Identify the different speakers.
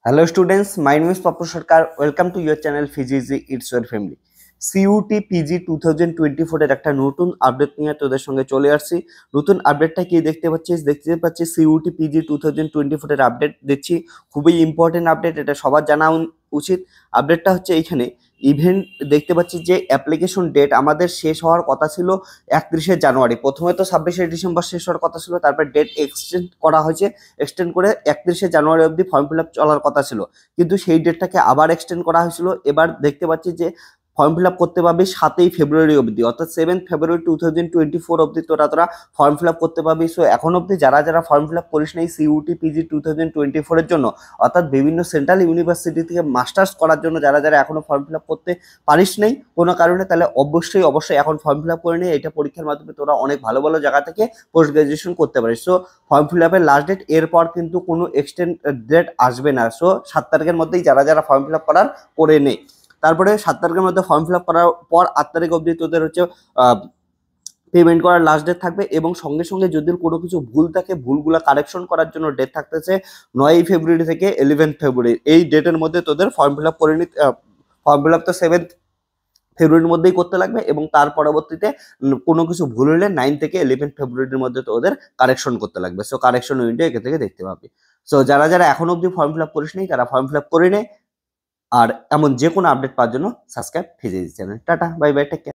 Speaker 1: Hello students, my name is Papu Sarkar. Welcome to your channel Physics It's Your Family. CUT PG 2024 এর একটা নতুন update নিয়ে তোদের সঙ্গে চলে আসছি। নতুন আপডেটটা কি দেখতে পাচ্ছিস CUT PG 2024 এর আপডেট দিচ্ছি। খুবই ইম্পর্টেন্ট আপডেট, এটা সবার জানা উচিত। আপডেটটা হচ্ছে এইখানে ইভেন্ট দেখতে পাচ্ছি যে অ্যাপ্লিকেশন ডেট আমাদের শেষ হওয়ার কথা ছিল 31শে জানুয়ারি। প্রথমে তো 26শে ডিসেম্বর শেষ হওয়ার কথা ছিল, তারপর ডেট এক্সটেন্ড করা হয়েছে। এক্সটেন্ড করে 31শে জানুয়ারি অবধি ফর্ম ফিল আপ চলার কথা ছিল, কিন্তু সেই ডেটটাকে আবার এক্সটেন্ড করা হয়েছিল। এবার দেখতে পাচ্ছি যে ফর্ম ফিল আপ করতে পারবি 7ই ফেব্রুয়ারি অবধি, অর্থাৎ 7 ফেব্রুয়ারি 2024 অবধি তোরা ফর্ম ফিল আপ করতে পারবি। সো এখন অবধি যারা ফর্ম ফিল আপ করিস নাই CUT PG 2024 এর জন্য, অর্থাৎ বিভিন্ন সেন্ট্রাল ইউনিভার্সিটি থেকে মাস্টার্স করার জন্য যারা এখনো ফর্ম ফিল আপ করতে পারিস নাই কোনো কারণে, তাহলে অবশ্যই এখন ফর্ম ফিল আপ করে নিয়ে এটা পরীক্ষার মাধ্যমে তোরা অনেক ভালো ভালো জায়গা থেকে পোস্ট গ্রাজুয়েশন করতে পারিস। সো ফর্ম ফিল আপের লাস্ট ডেট এরপর কিন্তু কোনো এক্সটেন্ড ডেট আসবে না। সো 7 তারিখের মধ্যেই যারা ফর্ম ফিল আপ করার করে নেই। তারপরে 7 তারিখের মধ্যে ফর্ম ফিল আপ করার পর 8 তারিখ অবধি তোদের হচ্ছে পেমেন্ট করার লাস্ট ডেট থাকবে, এবং সঙ্গে সঙ্গে যদি কোনো কিছু ভুল থাকে ভুলগুলো কারেকশন করার জন্য ডেট থাকতেছে 9ই ফেব্রুয়ারি থেকে 11 ফেব্রুয়ারি। এই ডেটের মধ্যে তোদের ফর্ম ফিল আপ করে নিতে, ফর্ম ফিল আপ তো 7 ফেব্রুয়ারির মধ্যেই করতে লাগবে, এবং তার পরবর্তীতে কোনো কিছু ভুল হলে 9 থেকে 11 ফেব্রুয়ারির মধ্যে তোদের কারেকশন করতে লাগবে। সো কারেকশন উইন্ডো এখান থেকে দেখতে পাবি। সো যারা এখন অবধি ফর্ম ফিল আপ করিস নি তারা ফর্ম ফিল আপ করে নে। আর এমন যে কোনো আপডেট পাওয়ার জন্য subscribe physics channel. Tata, bye bye, take care.